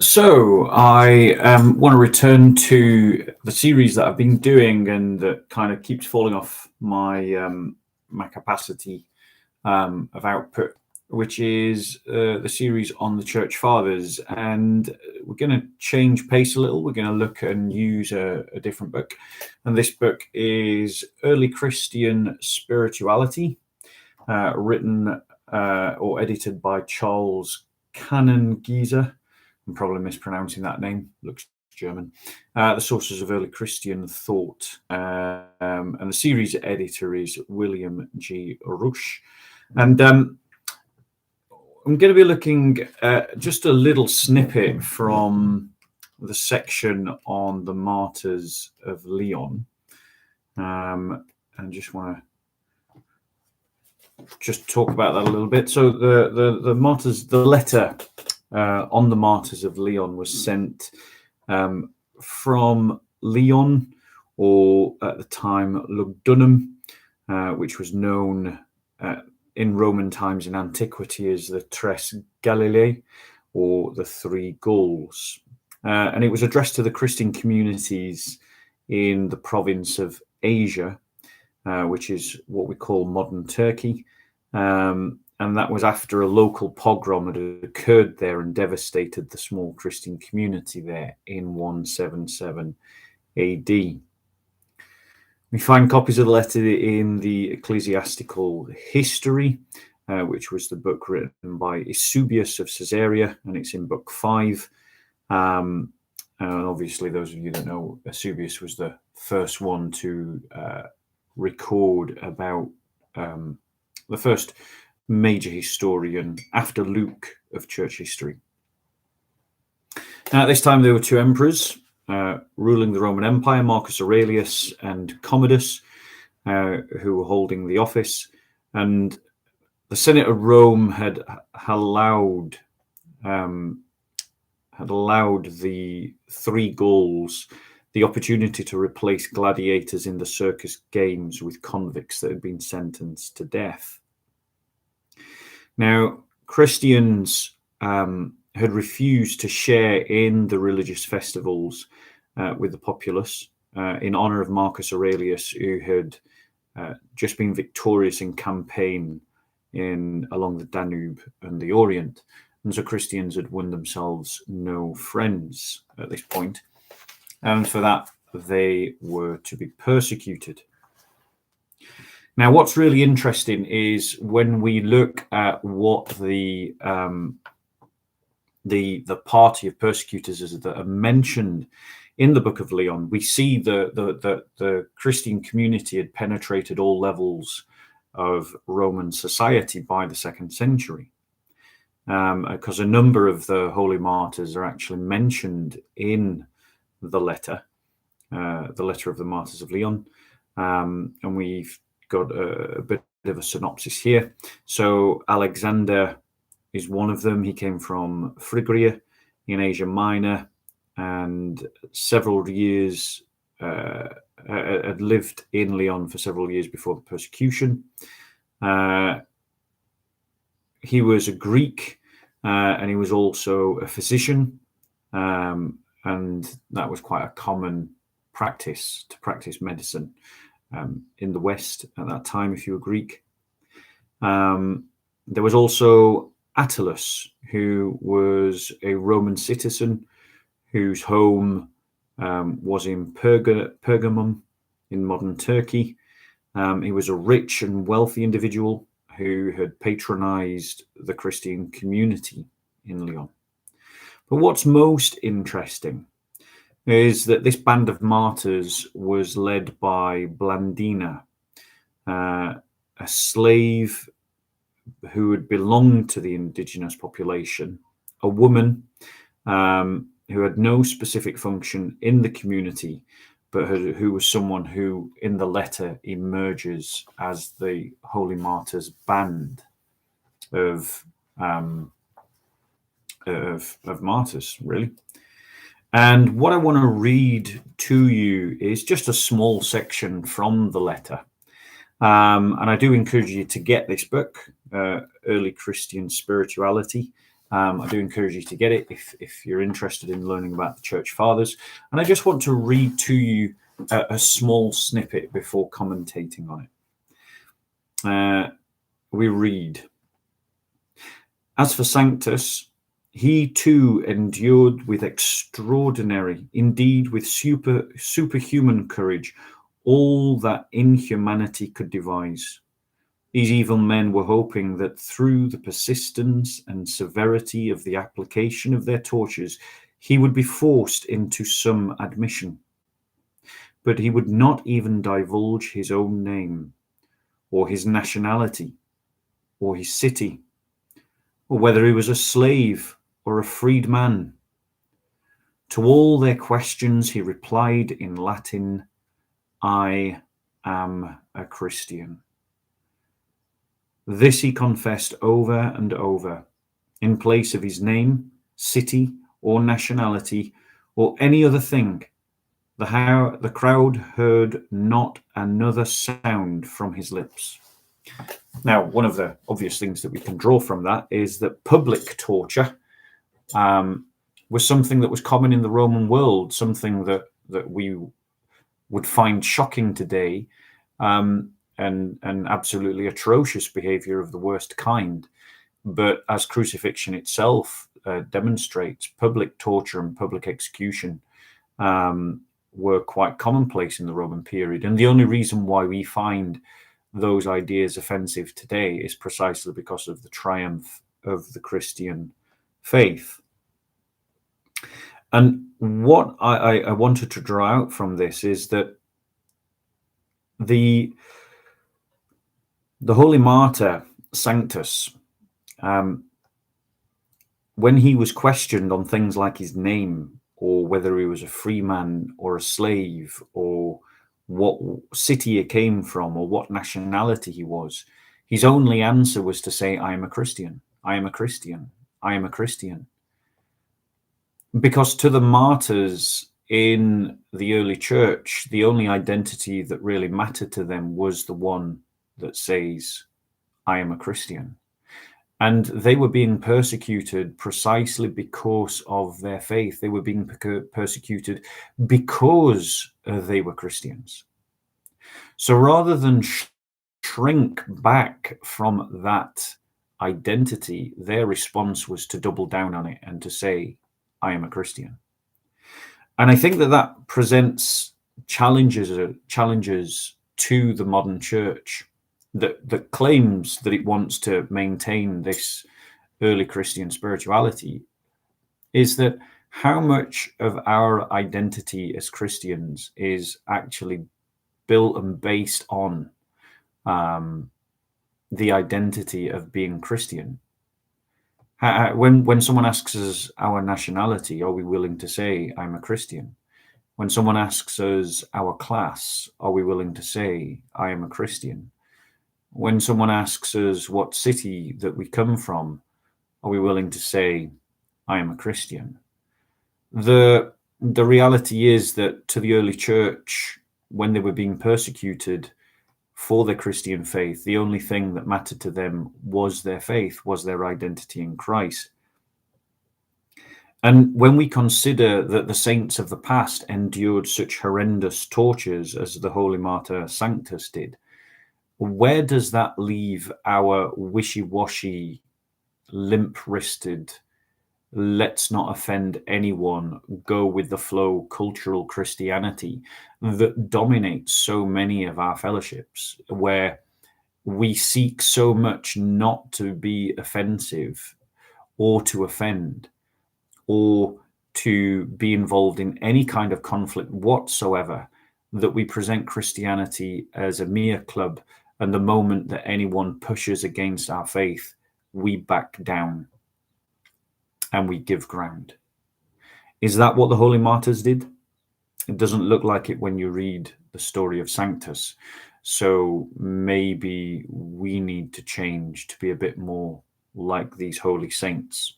So I want to return to the series that I've been doing and that kind of keeps falling off my capacity of output, which is the series on the Church Fathers. And we're going to change pace a little. We're going to look and use a different book. And this book is Early Christian Spirituality, written or edited by Charles Cannon Gieser. I'm probably mispronouncing that name. Looks German. The sources of early Christian thought, and the series editor is William G. Rush. And I'm going to be looking at just a little snippet from the section on the Martyrs of Lyon, and just want to just talk about that a little bit. So the Martyrs, the letter on the Martyrs of Lyon was sent from Lyon, or at the time Lugdunum, which was known in Roman times in antiquity as the Tres Galilee, or the Three Gauls. And it was addressed to the Christian communities in the province of Asia, which is what we call modern Turkey. And that was after a local pogrom had occurred there and devastated the small Christian community there in 177 AD. We find copies of the letter in the Ecclesiastical History, which was the book written by Eusebius of Caesarea, and it's in book 5. And obviously, those of you that know, Eusebius was the first one to record about the first major historian after Luke of church history. Now, at this time, there were two emperors ruling the Roman Empire, Marcus Aurelius and Commodus, who were holding the office. And the Senate of Rome had allowed the Three Gauls the opportunity to replace gladiators in the circus games with convicts that had been sentenced to death. Now, Christians had refused to share in the religious festivals with the populace in honor of Marcus Aurelius, who had just been victorious in campaign along the Danube and the Orient. And so Christians had won themselves no friends at this point. And for that, they were to be persecuted. Now, what's really interesting is when we look at what the party of persecutors is that are mentioned in the Book of Lyon, we see the Christian community had penetrated all levels of Roman society by the 2nd century, because a number of the holy martyrs are actually mentioned in the letter of the Martyrs of Lyon, and we've got a bit of a synopsis here. So Alexander is one of them. He came from Phrygia in Asia Minor, and several years had lived in Lyon for several years before the persecution. He was a Greek, and he was also a physician, and that was quite a common practice to practice medicine in the West at that time, if you were Greek. There was also Attalus, who was a Roman citizen whose home was in Pergamum in modern Turkey. He was a rich and wealthy individual who had patronized the Christian community in Lyon. But what's most interesting is that this band of martyrs was led by Blandina, a slave who had belonged to the indigenous population, a woman who had no specific function in the community, but who was someone who in the letter emerges as the Holy Martyrs band of martyrs, really. And what I want to read to you is just a small section from the letter. And I do encourage you to get this book, Early Christian Spirituality. I do encourage you to get it if you're interested in learning about the Church Fathers. And I just want to read to you a small snippet before commentating on it. We read, "As for Sanctus, he too endured with extraordinary, indeed with superhuman courage, all that inhumanity could devise. These evil men were hoping that through the persistence and severity of the application of their tortures, he would be forced into some admission. But he would not even divulge his own name, or his nationality, or his city, or whether he was a slave or a freed man. To all their questions he replied in Latin, 'I am a Christian.' This he confessed over and over, in place of his name, city, or nationality, or any other thing. The crowd heard not another sound from his lips." Now, one of the obvious things that we can draw from that is that public torture was something that was common in the Roman world, something that we would find shocking today, and absolutely atrocious behavior of the worst kind. But as crucifixion itself demonstrates, public torture and public execution were quite commonplace in the Roman period. And the only reason why we find those ideas offensive today is precisely because of the triumph of the Christian faith. And what I wanted to draw out from this is that the holy martyr Sanctus, when he was questioned on things like his name, or whether he was a free man or a slave, or what city he came from, or what nationality he was, his only answer was to say, "I am a Christian, I am a Christian, I am a Christian." Because to the martyrs in the early church, the only identity that really mattered to them was the one that says, "I am a Christian." And they were being persecuted precisely because of their faith. They were being persecuted because they were Christians. So rather than shrink back from that identity, their response was to double down on it and to say, "I am a Christian." And I think that presents challenges to the modern church that claims that it wants to maintain this early Christian spirituality, is that how much of our identity as Christians is actually built and based on the identity of being Christian. When someone asks us our nationality, are we willing to say, "I'm a Christian"? When someone asks us our class, are we willing to say, "I am a Christian"? When someone asks us what city that we come from, are we willing to say, "I am a Christian"? The reality is that to the early church, when they were being persecuted for their Christian faith, the only thing that mattered to them was their faith, was their identity in Christ. And when we consider that the saints of the past endured such horrendous tortures as the holy martyr Sanctus did, where does that leave our wishy-washy, limp-wristed, let's not offend anyone, go with the flow cultural Christianity that dominates so many of our fellowships, where we seek so much not to be offensive or to offend or to be involved in any kind of conflict whatsoever, that we present Christianity as a mere club, and the moment that anyone pushes against our faith, we back down and we give ground? Is that what the holy martyrs did? It doesn't look like it when you read the story of Sanctus. So maybe we need to change to be a bit more like these holy saints.